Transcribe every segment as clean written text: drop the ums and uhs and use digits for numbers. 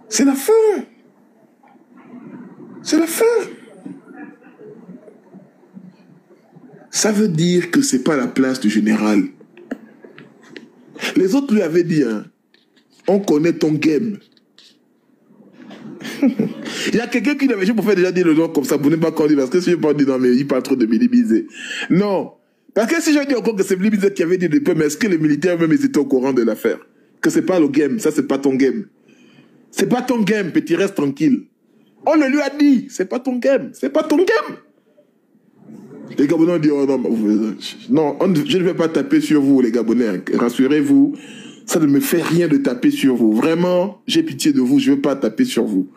C'est la fin. C'est la fin. Ça veut dire que c'est pas la place du général. Les autres lui avaient dit, hein, on connaît ton game. Il y a quelqu'un qui l'avait, je préfère déjà dire le nom comme ça pour ne pas qu'on dise, parce que si je ne pas dire non, mais il parle trop de minimiser. Non. Parce que si je dis encore que c'est minimiser qui avait dit depuis, mais est-ce que les militaires même ils étaient au courant de l'affaire? Que c'est pas le game, ça c'est pas ton game. C'est pas ton game, petit, reste tranquille. On le lui a dit, c'est pas ton game, c'est pas ton game. Les Gabonais ont dit, oh non, je ne vais pas taper sur vous, les Gabonais, hein. Rassurez-vous, ça ne me fait rien de taper sur vous. Vraiment, j'ai pitié de vous, je ne veux pas taper sur vous.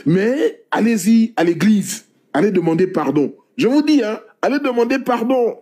Mais allez-y à l'église, allez demander pardon. Je vous dis, hein, allez demander pardon.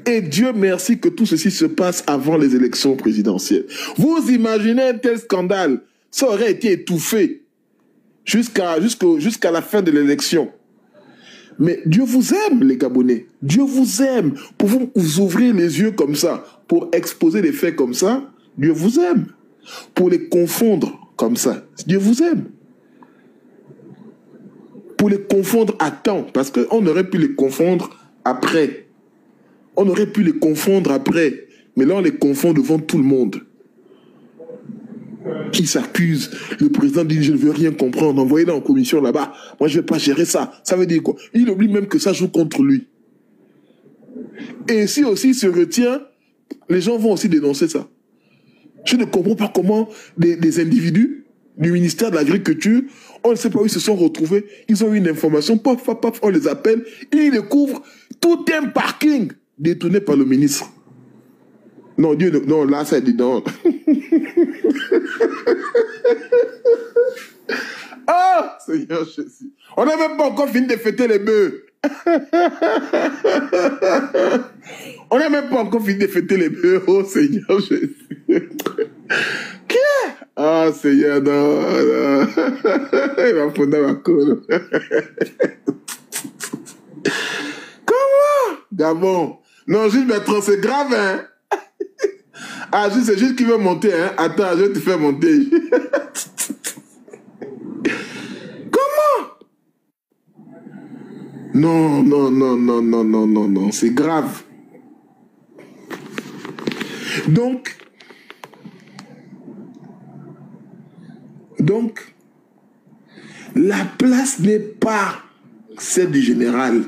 Et Dieu merci que tout ceci se passe avant les élections présidentielles. Vous imaginez un tel scandale, ça aurait été étouffé jusqu'à la fin de l'élection. Mais Dieu vous aime, les Gabonais. Dieu vous aime. Pour vous ouvrir les yeux comme ça, pour exposer des faits comme ça, Dieu vous aime. Pour les confondre comme ça, Dieu vous aime. Pour les confondre à temps, parce qu'on aurait pu les confondre après. On aurait pu les confondre après. Mais là, on les confond devant tout le monde. Qui s'accuse, le président dit je ne veux rien comprendre, envoyez-le en commission là-bas, moi je ne vais pas gérer ça. Ça veut dire quoi? Il oublie même que ça joue contre lui. Et si aussi il se retient, les gens vont aussi dénoncer ça. Je ne comprends pas comment des individus du ministère de l'Agriculture, on ne sait pas où ils se sont retrouvés, ils ont eu une information, paf, paf, paf, on les appelle, et ils découvrent tout un parking détourné par le ministre. Non, Dieu, non, là, ça dit non. Ah, Seigneur Jésus. On n'a même pas encore fini de fêter les bœufs. On n'a même pas encore fini de fêter les bœufs. Oh, Seigneur Jésus. Ah, Seigneur, non, non. Il va fondre ma cour. Comment? Gabon. Non, juste Bertrand, c'est grave, hein? Ah, c'est juste qu'il veut monter, hein? Attends, je vais te faire monter. Comment? Non, non, non, non, non, non, non, non, c'est grave. Donc, la place n'est pas celle du général.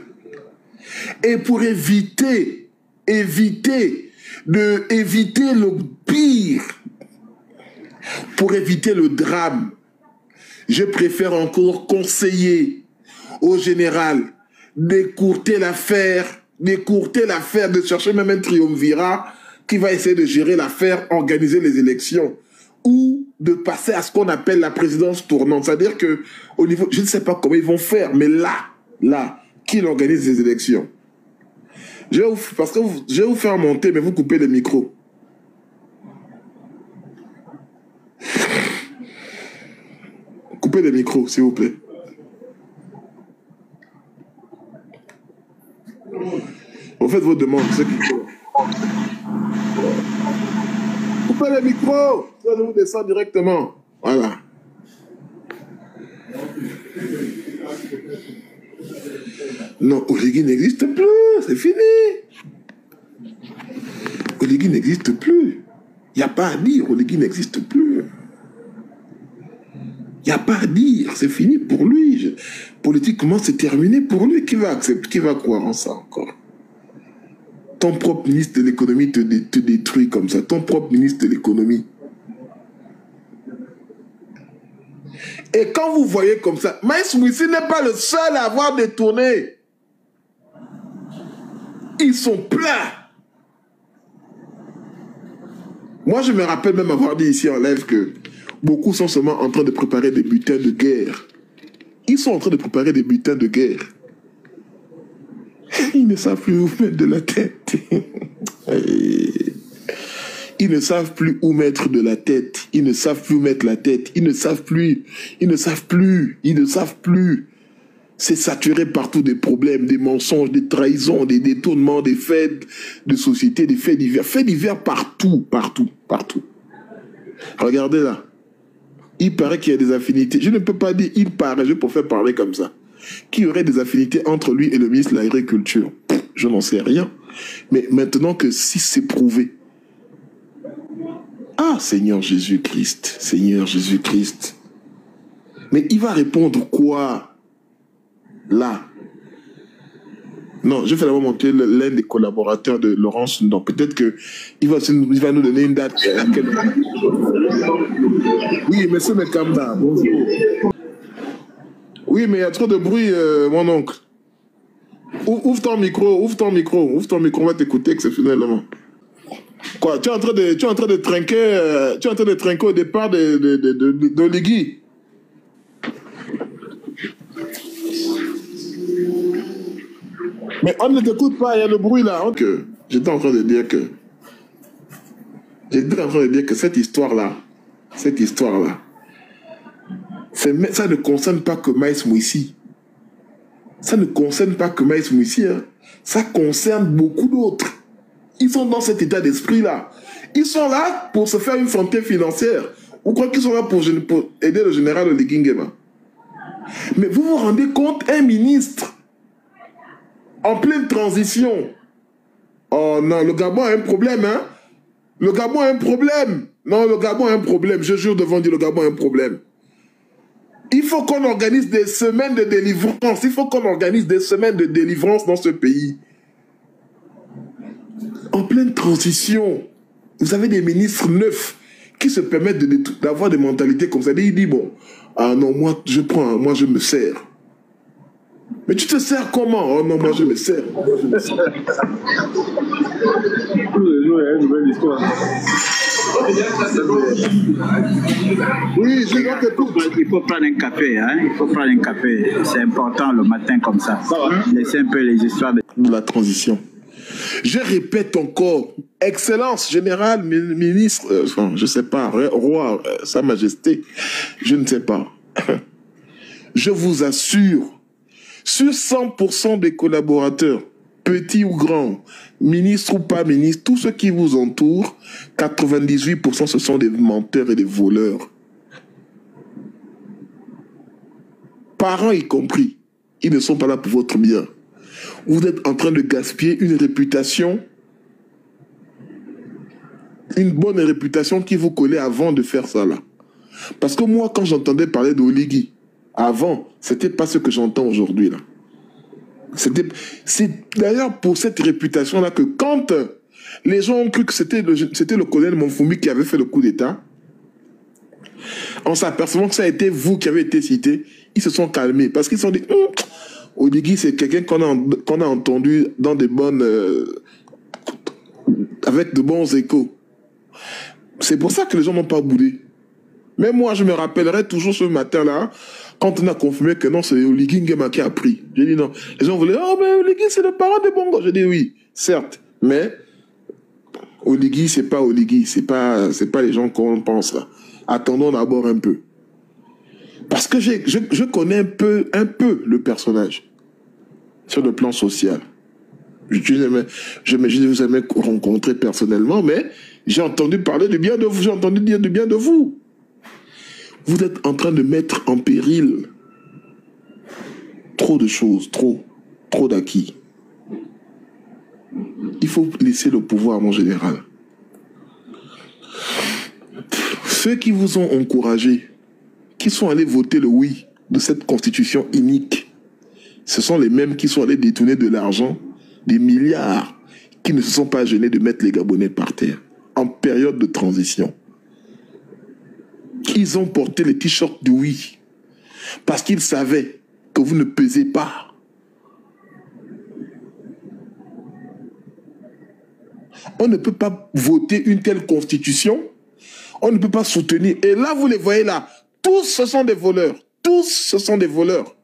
Et pour éviter le pire, pour éviter le drame, je préfère encore conseiller au général d'écourter l'affaire, de chercher même un triumvirat qui va essayer de gérer l'affaire, organiser les élections, ou de passer à ce qu'on appelle la présidence tournante. C'est-à-dire que au niveau, je ne sais pas comment ils vont faire, mais là, qui organise les élections? Je vais vous faire monter, mais vous coupez le micro. Coupez le micro, s'il vous plaît. Vous faites vos demandes, c'est qu'il faut. Coupez le micro, ça vous descend directement. Voilà. Non, Oligui n'existe plus, c'est fini. Oligui n'existe plus. Il n'y a pas à dire, Oligui n'existe plus. Il n'y a pas à dire, c'est fini pour lui. Politiquement, c'est terminé pour lui. Qui va accepter, qui va croire en ça encore? Ton propre ministre de l'économie te détruit comme ça. Ton propre ministre de l'économie. Et quand vous voyez comme ça, Maïs Mouissi n'est pas le seul à avoir détourné. Ils sont pleins. Moi, je me rappelle même avoir dit ici en live que beaucoup sont seulement en train de préparer des butins de guerre. Ils sont en train de préparer des butins de guerre. Ils ne savent plus où mettre de la tête. Ils ne savent plus où mettre de la tête. Ils ne savent plus où mettre la tête. Ils ne savent plus. Ils ne savent plus. Ils ne savent plus. C'est saturé partout des problèmes, des mensonges, des trahisons, des détournements, des faits de société, des faits divers. Faits divers partout, partout, partout. Regardez là. Il paraît qu'il y a des affinités. Je ne peux pas dire il paraît, je préfère parler comme ça. Qu'il y aurait des affinités entre lui et le ministre de l'Agriculture. Je n'en sais rien. Mais maintenant que si c'est prouvé. Ah, Seigneur Jésus-Christ, Seigneur Jésus-Christ. Mais il va répondre quoi? Là. Non, je vais d'abord montrer l'un des collaborateurs de Laurence. Donc peut-être qu'il va nous donner une date. Oui, monsieur Mekamba, bonjour. Oui, mais il y a trop de bruit, mon oncle. Ouvre ton micro, on va t'écouter exceptionnellement. Quoi, tu es en train de trinquer, au départ de Ligui. Mais on ne t'écoute pas, il y a le bruit là. J'étais en train de dire que cette histoire-là, ça ne concerne pas que Maïs Mouissi. Ça ne concerne pas que Maïs Mouissi, hein. Ça concerne beaucoup d'autres. Ils sont dans cet état d'esprit-là. Ils sont là pour se faire une frontière financière. Vous croyez qu'ils sont là pour aider le général Oligui Nguema? Mais vous vous rendez compte, un ministre en pleine transition. Oh non, le Gabon a un problème, hein? Le Gabon a un problème. Non, le Gabon a un problème. Je jure devant Dieu, le Gabon a un problème. Il faut qu'on organise des semaines de délivrance. Il faut qu'on organise des semaines de délivrance dans ce pays. En pleine transition, vous avez des ministres neufs qui se permettent d'avoir des mentalités comme ça. Il dit, bon, ah non, moi je me sers. Mais tu te sers comment? Oh non, moi je me sers. Oui, je vois que tout. Il faut prendre un café, hein? Il faut prendre un café. C'est important le matin comme ça. Laissez un peu les histoires de la transition. Je répète encore, Excellence générale, ministre, je ne sais pas, roi, Sa Majesté, je ne sais pas. Je vous assure, sur 100% des collaborateurs, petits ou grands, ministres ou pas ministres, tous ceux qui vous entourent, 98% ce sont des menteurs et des voleurs. Parents y compris, ils ne sont pas là pour votre bien. Vous êtes en train de gaspiller une réputation, une bonne réputation qui vous collait avant de faire ça là. Parce que moi, quand j'entendais parler d'Oligui, avant, c'était pas ce que j'entends aujourd'hui là. C'est d'ailleurs pour cette réputation-là que quand les gens ont cru que c'était le colonel Monfoumi qui avait fait le coup d'État, en s'apercevant que ça a été vous qui avez été cité, ils se sont calmés. Parce qu'ils se sont dit, Oligui, c'est quelqu'un qu'on a entendu dans des bonnes... avec de bons échos. C'est pour ça que les gens n'ont pas boudé. Mais moi, je me rappellerai toujours ce matin-là, quand on a confirmé que non, c'est Oligui Nguema qui a pris. J'ai dit non. Les gens voulaient, oh, mais Oligui, c'est le parent de Bongo. J'ai dit oui, certes. Mais Oligui, c'est pas Oligui. C'est pas les gens qu'on pense là. Attendons d'abord un peu. Parce que je connais un peu le personnage sur le plan social. Je ne vous ai jamais rencontré personnellement, mais j'ai entendu parler du bien de vous, j'ai entendu dire du bien de vous. Vous êtes en train de mettre en péril trop de choses, trop d'acquis. Il faut laisser le pouvoir, mon général. Ceux qui vous ont encouragé, qui sont allés voter le oui de cette constitution inique, ce sont les mêmes qui sont allés détourner de l'argent, des milliards, qui ne se sont pas gênés de mettre les Gabonais par terre, en période de transition. Ils ont porté les t-shirts du oui, parce qu'ils savaient que vous ne pesez pas. On ne peut pas voter une telle constitution, on ne peut pas soutenir. Et là, vous les voyez là, tous ce sont des voleurs. Tous ce sont des voleurs.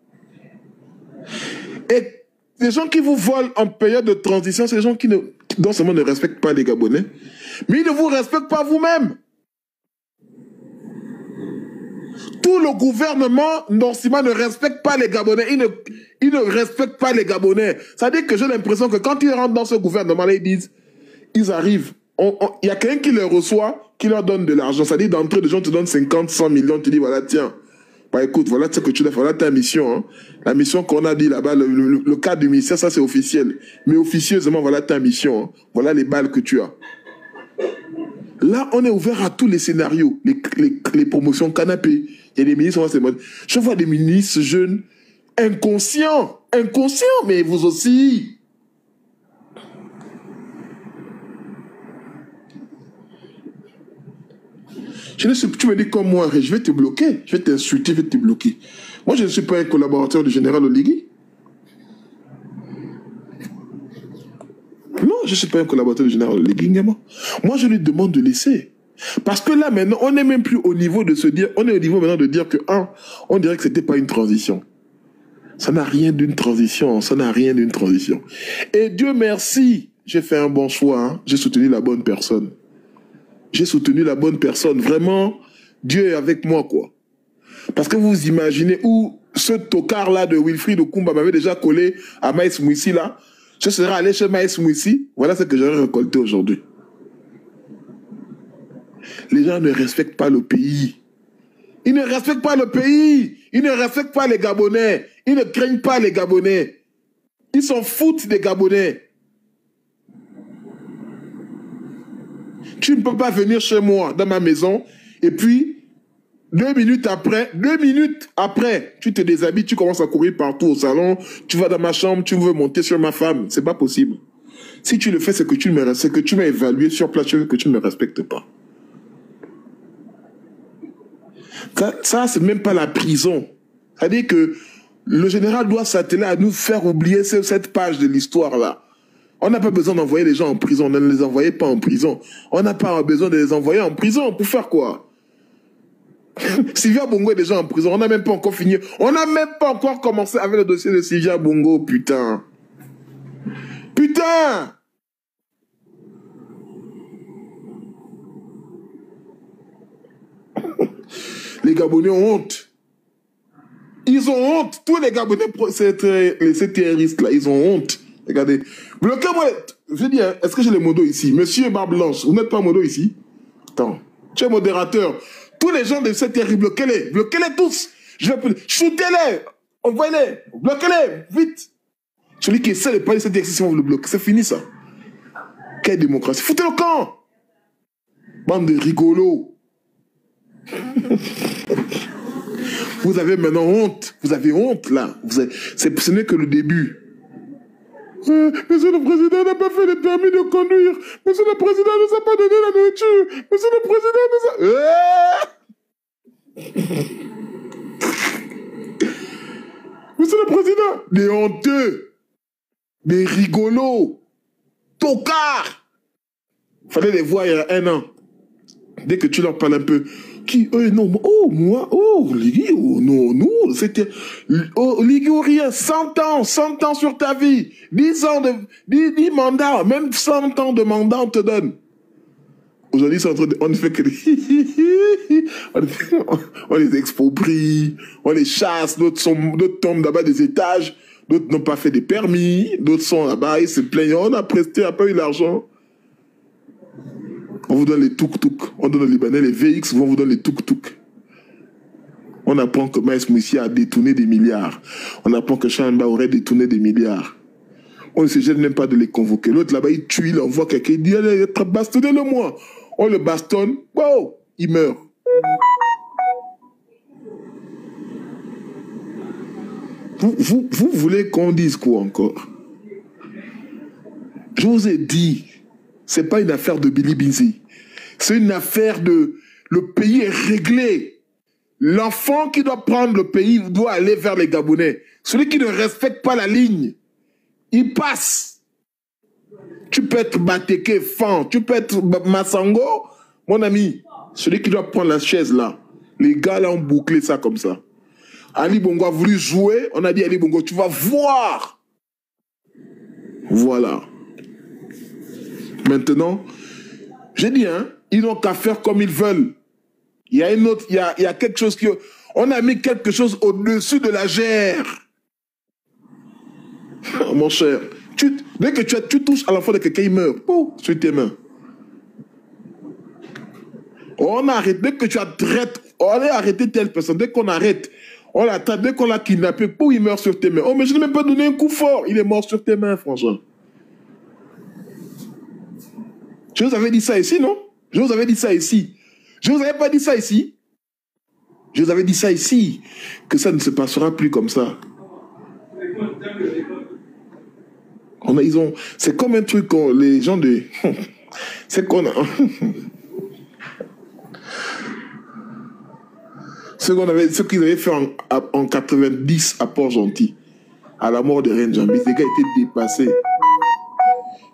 Et les gens qui vous volent en période de transition, c'est les gens qui non seulement ne respectent pas les Gabonais, mais ils ne vous respectent pas vous-même. Tout le gouvernement, Norsima, ne respecte pas les Gabonais. Il ne respecte pas les Gabonais. Ça veut dire que j'ai l'impression que quand ils rentrent dans ce gouvernement-là, ils arrivent Il y a quelqu'un qui les reçoit, qui leur donne de l'argent. Ça dit d'entrée, les gens te donnent 50, 100 millions, tu dis voilà, tiens. Bah écoute, voilà ce que tu dois faire, voilà ta mission. Hein. La mission qu'on a dit là-bas, le cadre du ministère, ça c'est officiel. Mais officieusement, voilà ta mission. Hein. Voilà les balles que tu as. Là, on est ouvert à tous les scénarios, les promotions canapé. Il y a des ministres, je vois des ministres jeunes, inconscients, mais vous aussi. Tu me dis comme moi, je vais te bloquer, je vais t'insulter, je vais te bloquer. Moi, je ne suis pas un collaborateur du général Oligui. Non, je ne suis pas un collaborateur du général Oligui. Moi, je lui demande de laisser. Parce que là, maintenant, on n'est même plus au niveau de se dire, on est au niveau maintenant de dire que, on dirait que c'était pas une transition. Ça n'a rien d'une transition, ça n'a rien d'une transition. Et Dieu merci, j'ai fait un bon choix, hein. J'ai soutenu la bonne personne. J'ai soutenu la bonne personne. Vraiment, Dieu est avec moi, quoi. Parce que vous imaginez où ce tocard-là de Wilfried Okumba m'avait déjà collé à Maïs Mouissi, là. Je serais allé chez Maïs Mouissi. Voilà ce que j'aurais récolté aujourd'hui. Les gens ne respectent pas le pays. Ils ne respectent pas le pays. Ils ne respectent pas les Gabonais. Ils ne craignent pas les Gabonais. Ils s'en foutent des Gabonais. Tu ne peux pas venir chez moi, dans ma maison, et puis, 2 minutes après, tu te déshabilles, tu commences à courir partout au salon, tu vas dans ma chambre, tu veux monter sur ma femme. C'est pas possible. Si tu le fais, c'est que tu m'as évalué sur place, que tu ne me respectes pas. Ça c'est même pas la prison. C'est-à-dire que le général doit s'atteler à nous faire oublier cette page de l'histoire-là. On n'a pas besoin d'envoyer les gens en prison. On ne les envoyait pas en prison. On n'a pas besoin de les envoyer en prison. Pour faire quoi? Sylvia Bongo est déjà en prison. On n'a même pas encore fini. On n'a même pas encore commencé avec le dossier de Sylvia Bongo, putain. Putain! Les Gabonais ont honte. Ils ont honte. Tous les Gabonais, les CTRistes là, ils ont honte. Regardez. Bloquez-moi. Je dis, est-ce que j'ai les modos ici? Monsieur Barbe Blanche, vous n'êtes pas modo ici? Attends. Tu es modérateur. Tous les gens de cette série, bloquez-les. Bloquez-les tous. Je vais plus. Shootez-les. Envoyez-les. Bloquez-les. Vite. Celui qui essaie de parler de cette exception, vous le bloquez. C'est fini ça. Quelle démocratie. Foutez le camp. Bande de rigolos. Vous avez maintenant honte. Vous avez honte là. Ce n'est que le début. Monsieur le Président n'a pas fait le permis de conduire. Monsieur le Président ne nous a pas donné la nourriture. Monsieur le Président nous a... Monsieur le Président, des honteux, des rigolos, tocards. Fallait les voir il y a 1 an. Dès que tu leur parles un peu, qui, non, oh, moi, oh, Ligui, oh, non, c'était, oh, Ligui, rien, 100 ans sur ta vie, 10 ans 10 mandats, même 100 ans de mandat, on te donne. Aujourd'hui, on ne fait que on les exproprie, on les chasse, d'autres tombent là-bas des étages, d'autres n'ont pas fait des permis, d'autres sont là-bas, ils se plaignent, on a presté, on n'a pas eu l'argent. On vous donne les tuk-tuk. On donne aux Libanais les VX, on vous donne les tuk-tuk. On apprend que Maïs Mouissi a détourné des milliards. On apprend que Chanba aurait détourné des milliards. On ne se gêne même pas de les convoquer. L'autre là-bas, il tue, il envoie quelqu'un, il dit, allez, bastonnez-le-moi. On le bastonne, wow, il meurt. Vous voulez qu'on dise quoi encore? Je vous ai dit, c'est pas une affaire de Billy Bizi. C'est une affaire de... Le pays est réglé. L'enfant qui doit prendre le pays doit aller vers les Gabonais. Celui qui ne respecte pas la ligne, il passe. Tu peux être Bateke, Fan, tu peux être Massango, mon ami. Celui qui doit prendre la chaise là. Les gars là ont bouclé ça comme ça. Ali Bongo a voulu jouer. On a dit Ali Bongo, tu vas voir. Voilà. Maintenant, j'ai dit, hein, ils n'ont qu'à faire comme ils veulent. Il y a une autre, il y a quelque chose qui... On a mis quelque chose au-dessus de la gère. Mon cher, dès que tu touches à l'enfant de quelqu'un, il meurt. Oh, sur tes mains. On arrête, dès que tu traites, on allait arrêter telle personne, dès qu'on arrête, on l'attend, dès qu'on l'a kidnappé, pour il meurt sur tes mains. Oh, mais je n'ai même pas donné un coup fort, il est mort sur tes mains, franchement. Je vous avais dit ça ici, non? Je vous avais dit ça ici. Je vous avais pas dit ça ici. Je vous avais dit ça ici, que ça ne se passera plus comme ça. C'est comme un truc, les gens de... C'est qu'on a... ce qu'ils avaient fait en 90 à Port-Gentil, à la mort de Reine Jambis, les gars étaient dépassés.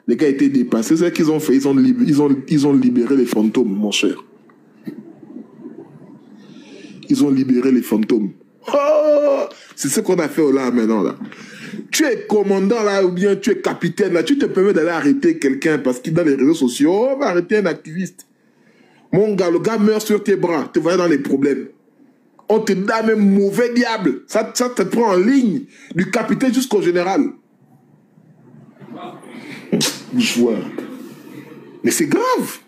Les gars étaient dépassés. C'est ce qu'ils ont fait. Ils ont libéré les fantômes, mon cher. Ils ont libéré les fantômes. Oh, c'est ce qu'on a fait là maintenant. Là. Tu es commandant là ou bien tu es capitaine là. Tu te permets d'aller arrêter quelqu'un parce qu'il est dans les réseaux sociaux. On va arrêter un activiste. Mon gars, le gars meurt sur tes bras. Te voilà dans les problèmes. On te donne même mauvais diable. Ça te prend en ligne du capitaine jusqu'au général. Joueur. Mais c'est grave.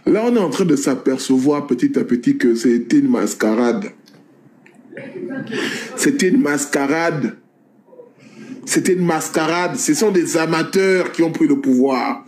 Là, on est en train de s'apercevoir petit à petit que c'était une mascarade. C'était une mascarade. C'était une mascarade. Ce sont des amateurs qui ont pris le pouvoir.